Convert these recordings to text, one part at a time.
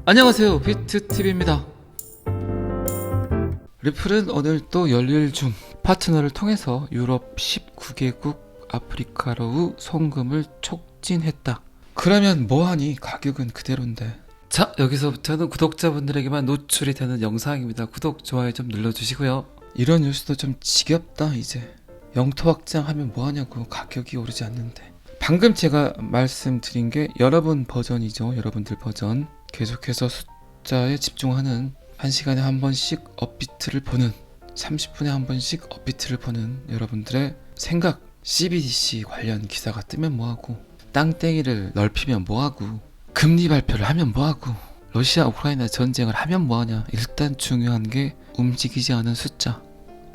안녕하세요, 비트TV입니다. 리플은 오늘 또 열릴 중 파트너를 통해서 유럽 19개국 아프리카로의 송금을 촉진했다. 그러면 뭐하니? 가격은 그대로인데. 자, 여기서부터는 구독자분들에게만 노출이 되는 영상입니다. 구독, 좋아요 좀 눌러주시고요. 이런 뉴스도 좀 지겹다. 이제 영토 확장하면 뭐하냐고. 가격이 오르지 않는데. 방금 제가 말씀드린 게 여러분 버전이죠. 여러분들 버전. 계속해서 숫자에 집중하는, 1시간에 한 번씩 업비트를 보는, 30분에 한 번씩 업비트를 보는 여러분들의 생각. CBDC 관련 기사가 뜨면 뭐하고, 땅땡이를 넓히면 뭐하고, 금리 발표를 하면 뭐하고, 러시아 우크라이나 전쟁을 하면 뭐하냐. 일단 중요한 게 움직이지 않은 숫자,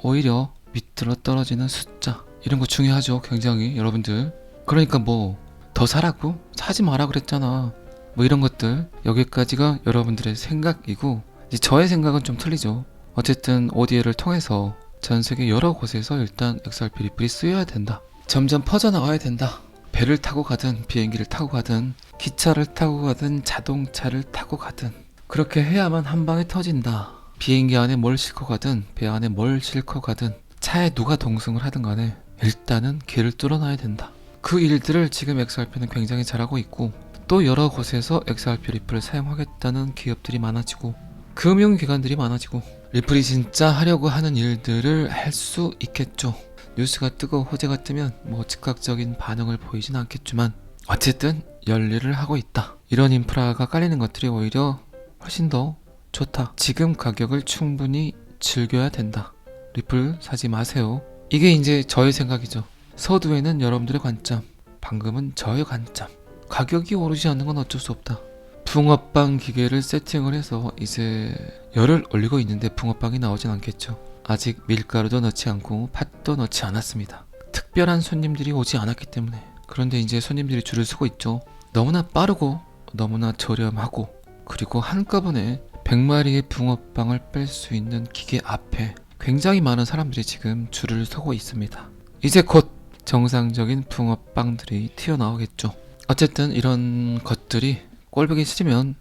오히려 밑으로 떨어지는 숫자, 이런 거 중요하죠. 굉장히 여러분들. 그러니까 뭐 더 사라고? 사지 마라 그랬잖아. 뭐 이런 것들. 여기까지가 여러분들의 생각이고, 이제 저의 생각은 좀 틀리죠. 어쨌든 ODL을 통해서 전 세계 여러 곳에서 일단 XRP 리플이 쓰여야 된다. 점점 퍼져나가야 된다. 배를 타고 가든 비행기를 타고 가든 기차를 타고 가든 자동차를 타고 가든 그렇게 해야만 한 방에 터진다. 비행기 안에 뭘 싣고 가든 배 안에 뭘 싣고 가든 차에 누가 동승을 하든 간에 일단은 길을 뚫어놔야 된다. 그 일들을 지금 XRP는 굉장히 잘하고 있고, 또 여러 곳에서 XRP 리플을 사용하겠다는 기업들이 많아지고 금융기관들이 많아지고 리플이 진짜 하려고 하는 일들을 할 수 있겠죠. 뉴스가 뜨고 호재가 뜨면 뭐 즉각적인 반응을 보이진 않겠지만 어쨌든 열일을 하고 있다. 이런 인프라가 깔리는 것들이 오히려 훨씬 더 좋다. 지금 가격을 충분히 즐겨야 된다. 리플 사지 마세요. 이게 이제 저의 생각이죠. 서두에는 여러분들의 관점, 방금은 저의 관점. 가격이 오르지 않는 건 어쩔 수 없다. 붕어빵 기계를 세팅을 해서 이제 열을 올리고 있는데 붕어빵이 나오진 않겠죠. 아직 밀가루도 넣지 않고 팥도 넣지 않았습니다. 특별한 손님들이 오지 않았기 때문에. 그런데 이제 손님들이 줄을 서고 있죠. 너무나 빠르고 너무나 저렴하고, 그리고 한꺼번에 100마리의 붕어빵을 뺄 수 있는 기계 앞에 굉장히 많은 사람들이 지금 줄을 서고 있습니다. 이제 곧 정상적인 붕어빵들이 튀어나오겠죠. 어쨌든 이런 것들이 꼴보기 싫으면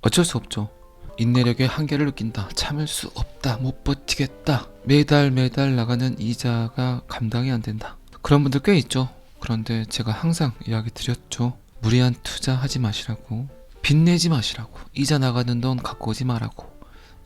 어쩔 수 없죠. 인내력의 한계를 느낀다. 참을 수 없다. 못 버티겠다. 매달 나가는 이자가 감당이 안 된다. 그런 분들 꽤 있죠. 그런데 제가 항상 이야기 드렸죠. 무리한 투자하지 마시라고, 빚내지 마시라고, 이자 나가는 돈 갖고 오지 마라고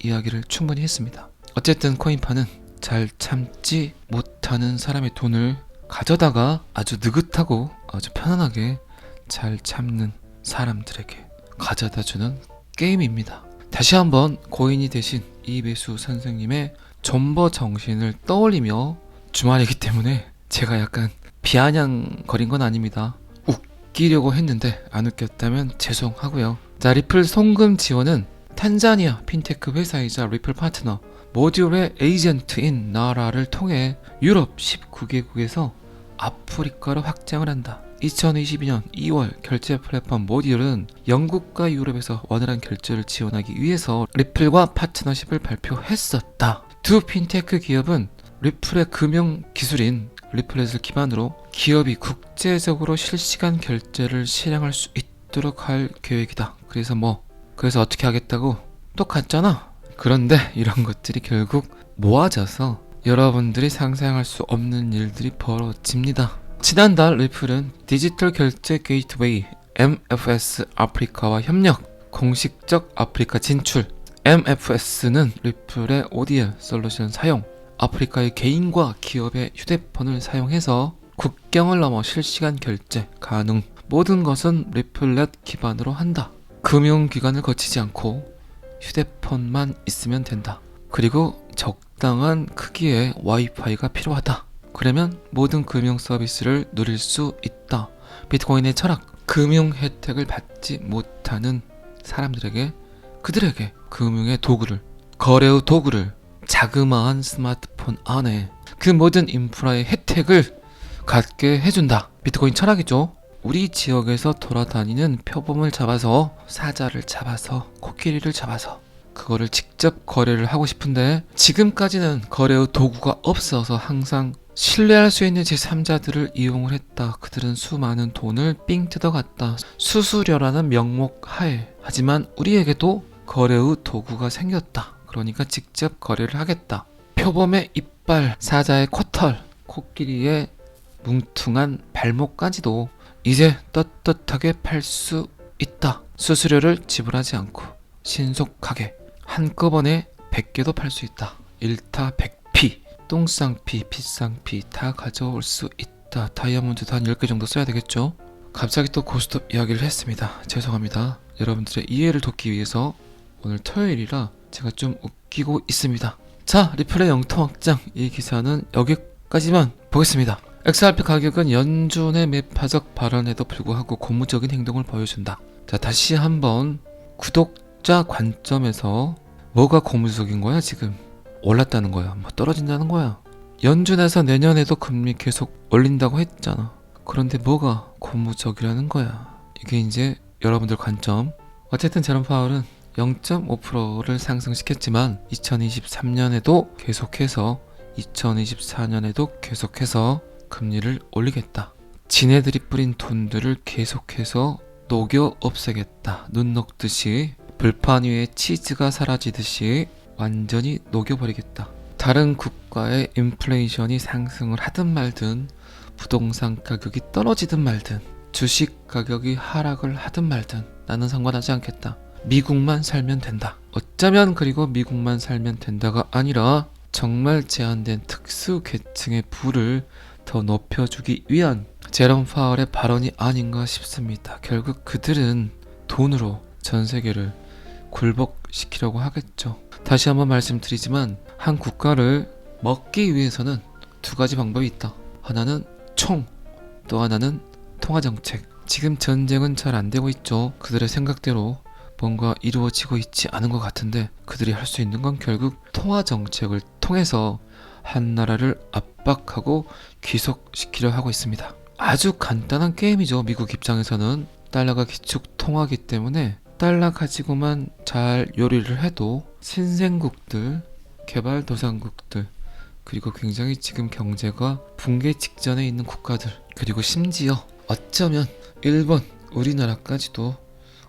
이야기를 충분히 했습니다. 어쨌든 코인파는 잘 참지 못하는 사람의 돈을 가져다가 아주 느긋하고 아주 편안하게 잘 참는 사람들에게 가져다주는 게임입니다. 다시 한번 고인이 되신 이배수 선생님의 존버 정신을 떠올리며, 주말이기 때문에 제가 약간 비아냥거린 건 아닙니다. 웃기려고 했는데 안 웃겼다면 죄송하고요. 자, 리플 송금 지원은 탄자니아 핀테크 회사이자 리플 파트너 모듈의 에이전트인 나라를 통해 유럽 19개국에서 아프리카로 확장을 한다. 2022년 2월 결제 플랫폼 모듈은 영국과 유럽에서 원활한 결제를 지원하기 위해서 리플과 파트너십을 발표했었다. 두 핀테크 기업은 리플의 금융 기술인 리플렛을 기반으로 기업이 국제적으로 실시간 결제를 실행할 수 있도록 할 계획이다. 그래서 어떻게 하겠다고? 똑같잖아. 그런데 이런 것들이 결국 모아져서 여러분들이 상상할 수 없는 일들이 벌어집니다. 지난달 리플은 디지털 결제 게이트웨이 MFS 아프리카와 협력, 공식적 아프리카 진출. MFS는 리플의 ODL 솔루션 사용, 아프리카의 개인과 기업의 휴대폰을 사용해서 국경을 넘어 실시간 결제 가능. 모든 것은 리플렛 기반으로 한다. 금융기관을 거치지 않고 휴대폰만 있으면 된다. 그리고 적당한 크기의 와이파이가 필요하다. 그러면 모든 금융 서비스를 누릴 수 있다. 비트코인의 철학, 금융 혜택을 받지 못하는 사람들에게, 그들에게 금융의 도구를, 거래의 도구를 자그마한 스마트폰 안에 그 모든 인프라의 혜택을 갖게 해준다. 비트코인 철학이죠. 우리 지역에서 돌아다니는 표범을 잡아서, 사자를 잡아서, 코끼리를 잡아서 그거를 직접 거래를 하고 싶은데 지금까지는 거래의 도구가 없어서 항상 신뢰할 수 있는 제3자들을 이용을 했다. 그들은 수많은 돈을 삥 뜯어갔다. 수수료라는 명목 하에. 하지만 우리에게도 거래의 도구가 생겼다. 그러니까 직접 거래를 하겠다. 표범의 이빨, 사자의 코털, 코끼리의 뭉퉁한 발목까지도 이제 떳떳하게 팔 수 있다. 수수료를 지불하지 않고 신속하게 한꺼번에 100개도 팔 수 있다. 일타 백피, 똥쌍피, 피쌍피 다 가져올 수 있다. 다이아몬드도 한 10개 정도 써야 되겠죠? 갑자기 또 고스톱 이야기를 했습니다. 죄송합니다. 여러분들의 이해를 돕기 위해서 오늘 토요일이라 제가 좀 웃기고 있습니다. 자, 리플의 영통 확장, 이 기사는 여기까지만 보겠습니다. XRP 가격은 연준의 매파적 발언에도 불구하고 고무적인 행동을 보여준다. 자, 다시 한번 구독자 관점에서 뭐가 고무적인 거야 지금? 올랐다는 거야? 뭐 떨어진다는 거야? 연준에서 내년에도 금리 계속 올린다고 했잖아. 그런데 뭐가 고무적이라는 거야? 이게 이제 여러분들 관점. 어쨌든 제롬 파월은 0.5%를 상승시켰지만 2023년에도 계속해서 2024년에도 계속해서 금리를 올리겠다. 지네들이 뿌린 돈들을 계속해서 녹여 없애겠다. 눈 녹듯이 불판 위에 치즈가 사라지듯이 완전히 녹여버리겠다. 다른 국가의 인플레이션이 상승을 하든 말든 부동산 가격이 떨어지든 말든 주식 가격이 하락을 하든 말든 나는 상관하지 않겠다. 미국만 살면 된다. 어쩌면 그리고 미국만 살면 된다가 아니라 정말 제한된 특수 계층의 부를 더 높여주기 위한 제롬 파월의 발언이 아닌가 싶습니다. 결국 그들은 돈으로 전 세계를 굴복시키려고 하겠죠. 다시 한번 말씀드리지만 한 국가를 먹기 위해서는 두 가지 방법이 있다. 하나는 총, 또 하나는 통화정책. 지금 전쟁은 잘 안 되고 있죠. 그들의 생각대로 뭔가 이루어지고 있지 않은 것 같은데 그들이 할 수 있는 건 결국 통화정책을 통해서 한 나라를 압박하고 귀속시키려 하고 있습니다. 아주 간단한 게임이죠. 미국 입장에서는 달러가 기축 통화기 때문에 달러 가지고만 잘 요리를 해도 신생국들, 개발도상국들, 그리고 굉장히 지금 경제가 붕괴 직전에 있는 국가들, 그리고 심지어 어쩌면 일본, 우리나라까지도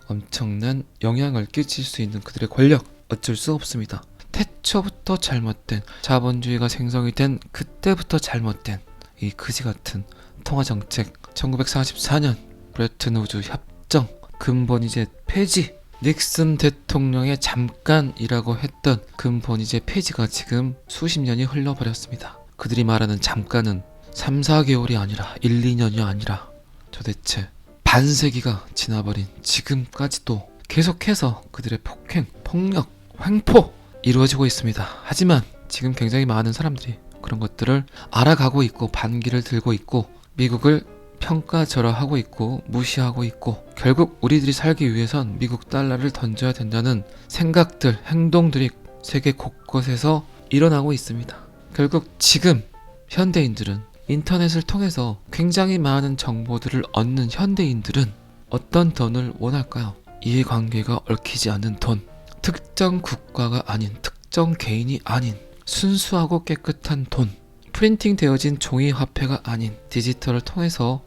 엄청난 영향을 끼칠 수 있는 그들의 권력, 어쩔 수 없습니다. 태초부터 잘못된, 자본주의가 생성이 된 그때부터 잘못된 이 그지같은 통화정책, 1944년 브레튼 우즈 협정, 근본이제 폐지, 닉슨 대통령의 잠깐이라고 했던 근본이제 폐지가 지금 수십 년이 흘러버렸습니다. 그들이 말하는 잠깐은 3, 4개월이 아니라 1, 2년이 아니라 도대체 반세기가 지나버린 지금까지도 계속해서 그들의 폭행, 폭력, 횡포 이루어지고 있습니다. 하지만 지금 굉장히 많은 사람들이 그런 것들을 알아가고 있고 반기를 들고 있고 미국을 평가절하하고 있고 무시하고 있고 결국 우리들이 살기 위해선 미국 달러를 던져야 된다는 생각들, 행동들이 세계 곳곳에서 일어나고 있습니다. 결국 지금 현대인들은 인터넷을 통해서 굉장히 많은 정보들을 얻는 현대인들은 어떤 돈을 원할까요? 이해관계가 얽히지 않은 돈, 특정 국가가 아닌, 특정 개인이 아닌 순수하고 깨끗한 돈, 프린팅 되어진 종이 화폐가 아닌 디지털을 통해서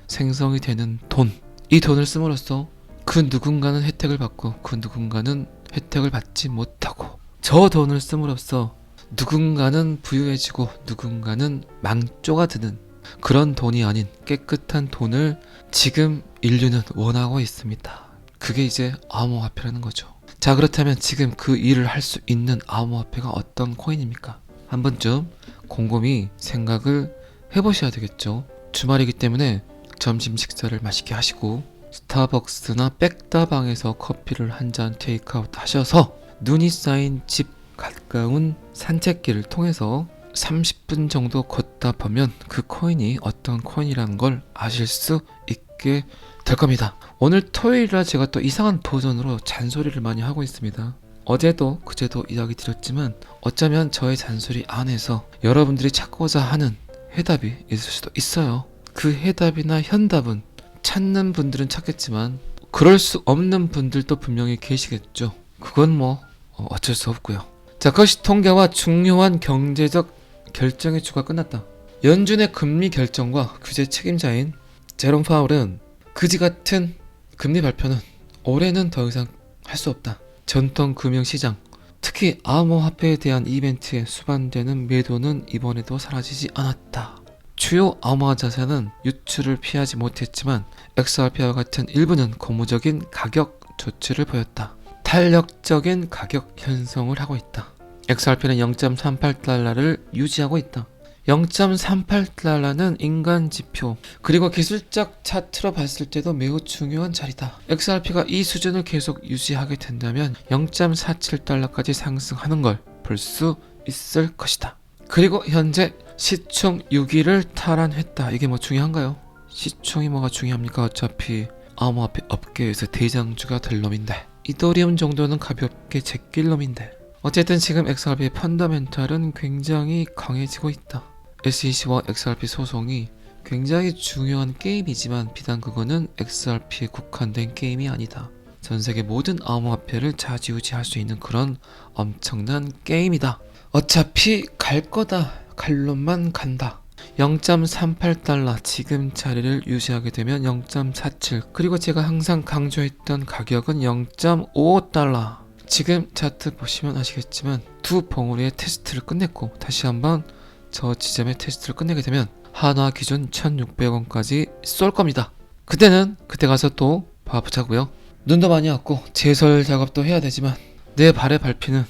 생성이 되는 돈. 이 돈을 씀으로써 그 누군가는 혜택을 받고 그 누군가는 혜택을 받지 못하고, 저 돈을 씀으로써 누군가는 부유해지고 누군가는 망조가 드는 그런 돈이 아닌 깨끗한 돈을 지금 인류는 원하고 있습니다. 그게 이제 암호화폐라는 거죠. 자, 그렇다면 지금 그 일을 할 수 있는 암호화폐가 어떤 코인입니까? 한 번쯤 곰곰이 생각을 해보셔야 되겠죠. 주말이기 때문에 점심 식사를 맛있게 하시고 스타벅스나 백다방에서 커피를 한 잔 테이크아웃 하셔서 눈이 쌓인 집 가까운 산책길을 통해서 30분 정도 걷다 보면 그 코인이 어떤 코인이라는 걸 아실 수 있게 될 겁니다. 오늘 토요일이라 제가 또 이상한 버전으로 잔소리를 많이 하고 있습니다. 어제도 그제도 이야기 드렸지만 어쩌면 저의 잔소리 안에서 여러분들이 찾고자 하는 해답이 있을 수도 있어요. 그 해답이나 현답은 찾는 분들은 찾겠지만 그럴 수 없는 분들도 분명히 계시겠죠. 그건 뭐 어쩔 수 없고요. 자, 그것이 통계와 중요한 경제적 결정의 주가 끝났다. 연준의 금리 결정과 규제 책임자인 제롬 파월은 그지 같은 금리 발표는 올해는 더 이상 할 수 없다. 전통 금융시장, 특히 암호화폐에 대한 이벤트에 수반되는 매도는 이번에도 사라지지 않았다. 주요 암호화 자산은 유출을 피하지 못했지만 XRP와 같은 일부는 고무적인 가격 조치를 보였다. 탄력적인 가격 현상을 하고 있다. XRP는 0.38달러를 유지하고 있다. 0.38달러는 인간 지표 그리고 기술적 차트로 봤을 때도 매우 중요한 자리다. XRP가 이 수준을 계속 유지하게 된다면 0.47달러까지 상승하는 걸 볼 수 있을 것이다. 그리고 현재 시총 6위를 탈환했다. 이게 뭐 중요한가요? 시총이 뭐가 중요합니까? 어차피 암호화폐 업계에서 대장주가 될 놈인데, 이더리움 정도는 가볍게 제낄 놈인데. 어쨌든 지금 XRP의 펀더멘탈은 굉장히 강해지고 있다. SEC와 XRP 소송이 굉장히 중요한 게임이지만 비단 그거는 XRP에 국한된 게임이 아니다. 전세계 모든 암호화폐를 좌지우지할 수 있는 그런 엄청난 게임이다. 어차피 갈 거다. 갈 놈만 간다. 0.38달러 지금 자리를 유지하게 되면 0.47, 그리고 제가 항상 강조했던 가격은 0.55달러. 지금 차트 보시면 아시겠지만 두 봉우리의 테스트를 끝냈고 다시 한번 저 지점의 테스트를 끝내게 되면 한화 기준 1600원까지 쏠 겁니다. 그때는 그때 가서 또 봐보자고요. 눈도 많이 왔고 제설 작업도 해야 되지만 내 발에 밟히는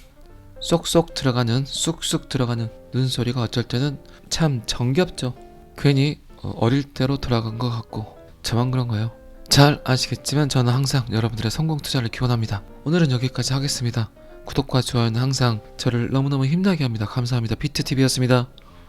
쏙쏙 들어가는 쑥쑥 들어가는 눈소리가 어쩔 때는 참 정겹죠. 괜히 어릴 때로 돌아간 것 같고 저만 그런가요? 잘 아시겠지만 저는 항상 여러분들의 성공 투자를 기원합니다. 오늘은 여기까지 하겠습니다. 구독과 좋아요는 항상 저를 너무너무 힘나게 합니다. 감사합니다. 비트TV였습니다.